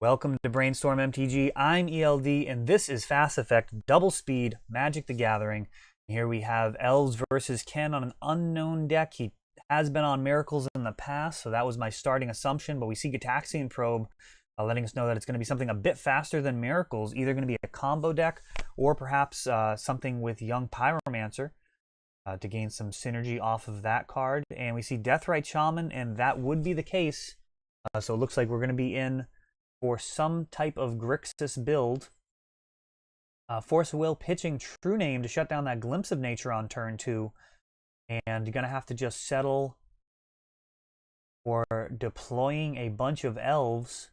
Welcome to Brainstorm MTG. I'm ELD, and this is Fast Effect Double Speed Magic the Gathering. Here we have Elves versus Ken on an unknown deck. He has been on Miracles in the past, so that was my starting assumption. But we see Gitaxian Probe letting us know that it's going to be something a bit faster than Miracles, either going to be a combo deck or perhaps something with Young Pyromancer to gain some synergy off of that card. And we see Deathrite Shaman, and that would be the case. So it looks like we're going to be in for some type of Grixis build. Force of Will pitching True Name to shut down that Glimpse of Nature on turn 2. And you're going to have to just settle for deploying a bunch of Elves.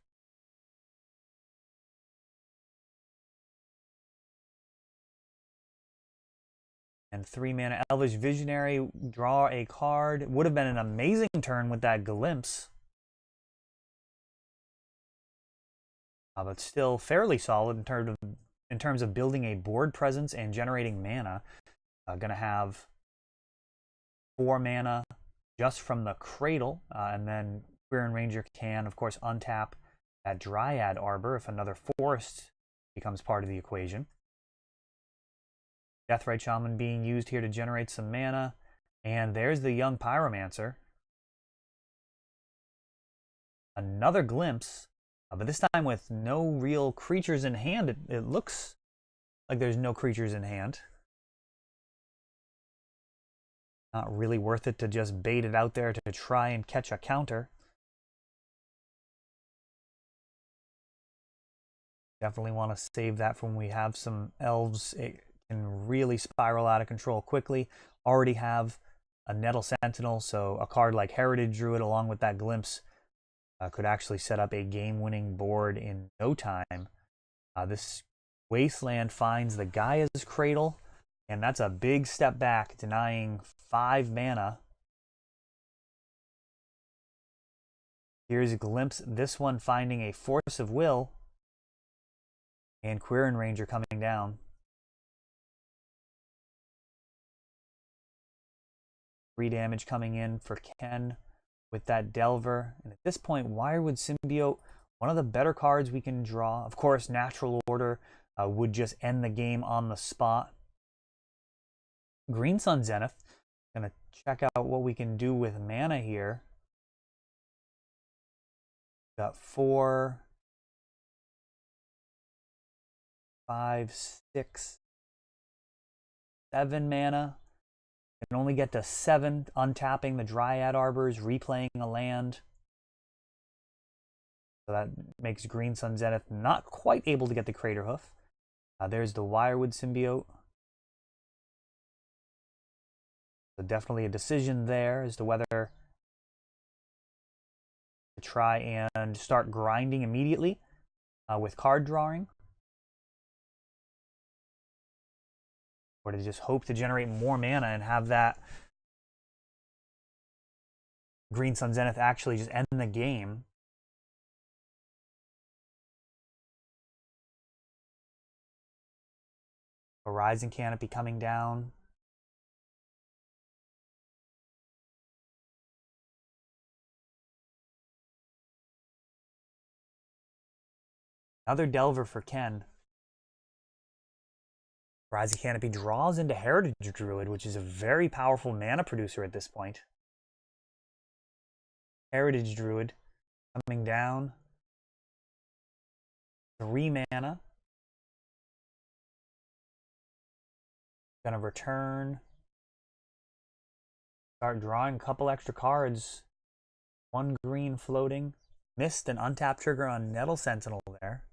And 3-mana Elvish Visionary, draw a card. Would have been an amazing turn with that Glimpse. But still fairly solid in terms of building a board presence and generating mana. Going to have 4 mana just from the Cradle, and then Quirion Ranger can, of course, untap that Dryad Arbor if another forest becomes part of the equation. Deathrite Shaman being used here to generate some mana, and there's the Young Pyromancer. Another Glimpse. But this time with no real creatures in hand. It looks like there's no creatures in hand. Not really worth it to just bait it out there to try and catch a counter. Definitely want to save that for when we have some Elves. It can really spiral out of control quickly. Already have a Nettle Sentinel, so a card like Heritage Druid along with that Glimpse could actually set up a game-winning board in no time. This Wasteland finds the Gaia's Cradle, and that's a big step back, denying 5 mana. Here's a Glimpse, this one finding a Force of Will, and Quirion Ranger coming down. 3 damage coming in for Ken with that Delver. And at this point, Wirewood Symbiote, one of the better cards we can draw. Of course, Natural Order would just end the game on the spot. Green Sun Zenith. Gonna check out what we can do with mana here. Got 4, 5, 6, 7 mana. Can only get to 7, untapping the Dryad Arbors, replaying a land. So that makes Green Sun Zenith not quite able to get the Crater Hoof. There's the Wirewood Symbiote. So definitely a decision there as to whether to try and start grinding immediately with card drawing, or to just hope to generate more mana and have that Green Sun Zenith actually just end the game. Horizon Canopy coming down. Another Delver for Ken. Horizon Canopy draws into Heritage Druid, which is a very powerful mana producer at this point. Heritage Druid coming down. 3 mana. Gonna return. Start drawing a couple extra cards. 1 green floating. Missed an untapped trigger on Nettle Sentinel there.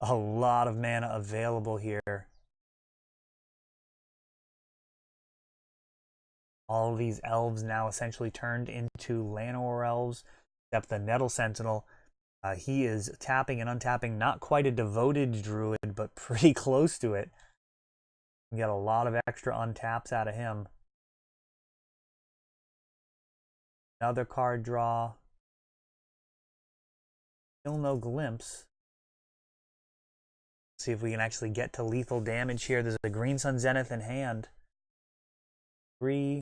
A lot of mana available here. All these Elves now essentially turned into Llanowar Elves, except the Nettle Sentinel. He is tapping and untapping, not quite a devoted Druid, but pretty close to it. You get a lot of extra untaps out of him. Another card draw. Still no Glimpse. See if we can actually get to lethal damage here. There's a Green Sun Zenith in hand. 3,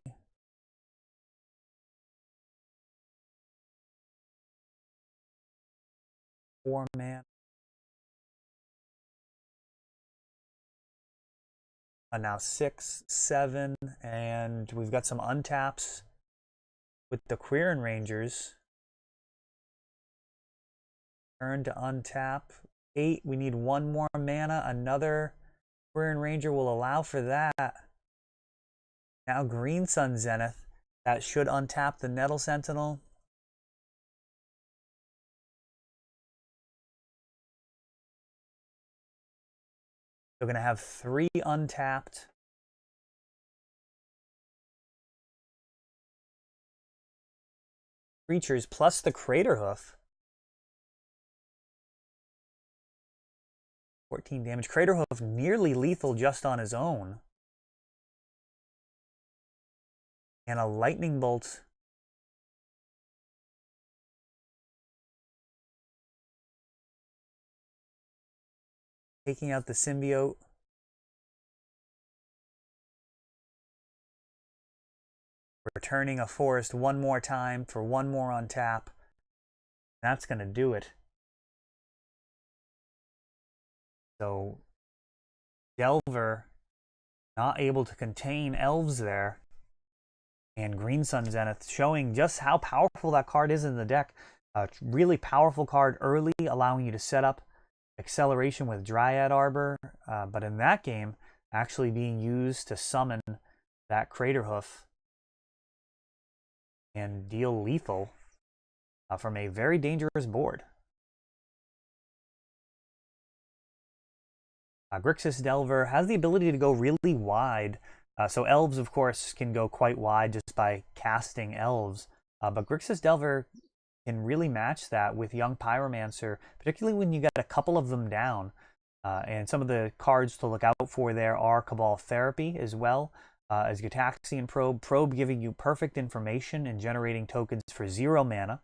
4 mana. Now 6, 7, and we've got some untaps with the Quirion Rangers. Turn to untap. 8, we need 1 more mana. Another Quirion Ranger will allow for that. Now Green Sun Zenith. That should untap the Nettle Sentinel. We're going to have 3 untapped. Creatures plus the Craterhoof. 14 damage. Craterhoof nearly lethal just on his own. And a Lightning Bolt. Taking out the Symbiote. Returning a forest 1 more time for 1 more on tap. That's going to do it. So Delver not able to contain elves there. And Green Sun Zenith showing just how powerful that card is in the deck. Really powerful card early, allowing you to set up acceleration with Dryad Arbor. But in that game, actually being used to summon that Craterhoof and deal lethal from a very dangerous board. Grixis Delver has the ability to go really wide. So elves, of course, can go quite wide just by casting elves. But Grixis Delver can really match that with Young Pyromancer, particularly when you get a couple of them down. And some of the cards to look out for there are Cabal Therapy as well as Gataxian Probe. Probe giving you perfect information and generating tokens for 0 mana.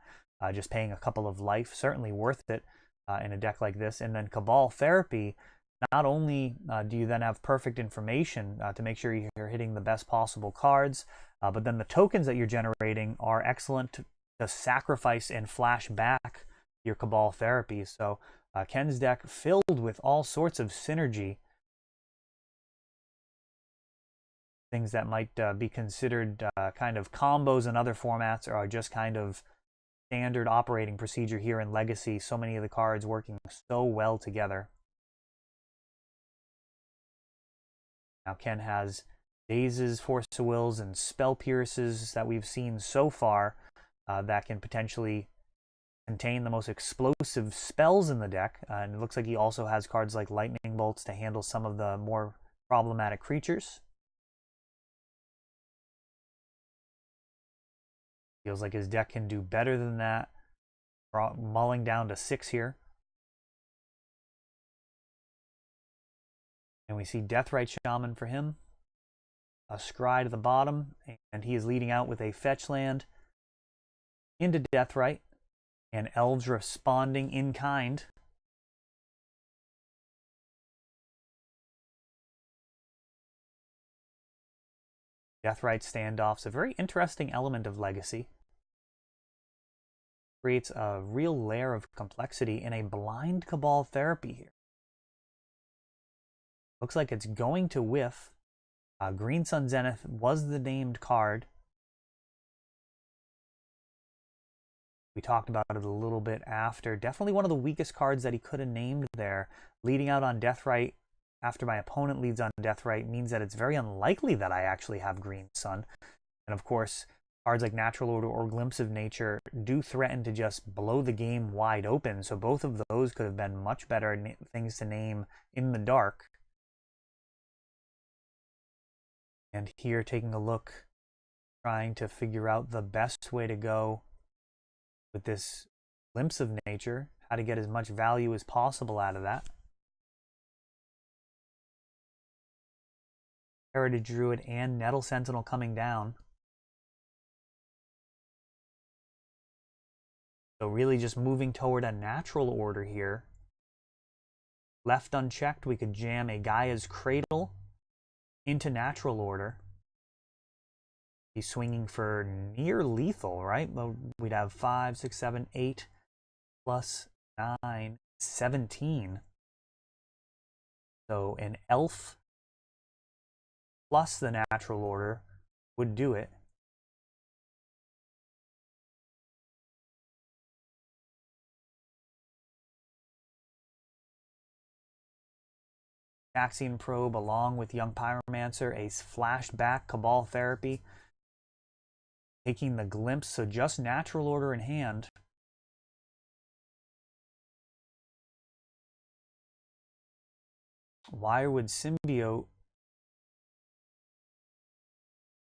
Just paying a couple of life, certainly worth it in a deck like this. And then Cabal Therapy, not only do you then have perfect information to make sure you're hitting the best possible cards, but then the tokens that you're generating are excellent to sacrifice and flash back your Cabal Therapy. So Ken's deck filled with all sorts of synergy. Things that might be considered kind of combos in other formats are just kind of standard operating procedure here in Legacy. So many of the cards working so well together. Now Ken has Dazes, Force of Wills, and Spell Pierces that we've seen so far that can potentially contain the most explosive spells in the deck. And it looks like he also has cards like Lightning Bolts to handle some of the more problematic creatures. Feels like his deck can do better than that. Mulling down to 6 here. And we see Deathrite Shaman for him. A Scry to the bottom. And he is leading out with a fetch land into Deathrite. And Elves responding in kind. Deathrite standoffs, a very interesting element of Legacy. Creates a real layer of complexity in a blind Cabal Therapy here. Looks like it's going to whiff. Green Sun Zenith was the named card. We talked about it a little bit after. Definitely one of the weakest cards that he could have named there. Leading out on Deathrite after my opponent leads on Deathrite means that it's very unlikely that I actually have Green Sun. And of course, cards like Natural Order or Glimpse of Nature do threaten to just blow the game wide open. So both of those could have been much better things to name in the dark. And here, taking a look, trying to figure out the best way to go with this Glimpse of Nature, how to get as much value as possible out of that. Heritage Druid and Nettle Sentinel coming down. So really just moving toward a natural order here. Left unchecked, we could jam a Gaia's Cradle into natural order. He's swinging for near lethal, right? We'd have 5, 6, 7, 8 plus 9, 17. So an elf plus the natural order would do it. Vaccine Probe along with Young Pyromancer, a flashback Cabal Therapy, taking the glimpse, so just natural order in hand. Wirewood Symbiote,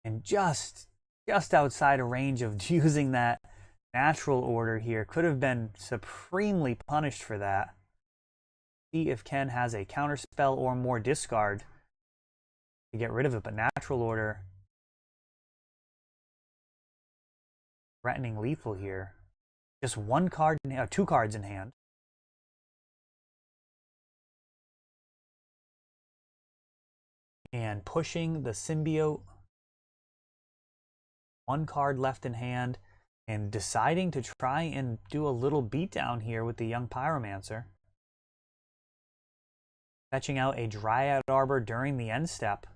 and just outside of range of using that natural order here. Could have been supremely punished for that. See if Ken has a counterspell or more discard to get rid of it, but natural order threatening lethal here. Just one card, 2 cards in hand. And pushing the symbiote. 1 card left in hand, and deciding to try and do a little beatdown here with the Young Pyromancer. Fetching out a Dryad Arbor during the end step.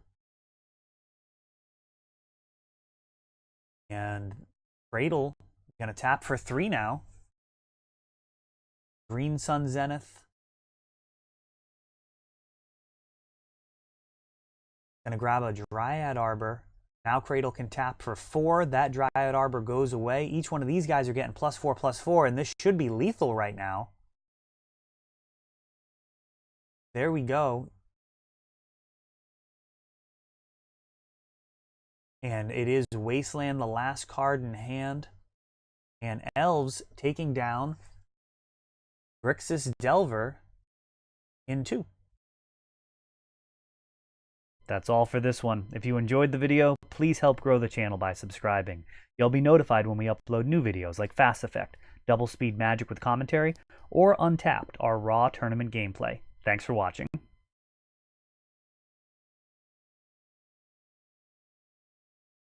And Cradle, gonna tap for 3 now. Green Sun Zenith. Gonna grab a Dryad Arbor. Now Cradle can tap for 4. That Dryad Arbor goes away. Each one of these guys are getting +4/+4, and this should be lethal right now. There we go. And it is Wasteland, the last card in hand. And Elves taking down Grixis Delver in 2. That's all for this one. If you enjoyed the video, please help grow the channel by subscribing. You'll be notified when we upload new videos like Fast Effect, Double Speed Magic with Commentary, or Untapped, our raw tournament gameplay. Thanks for watching.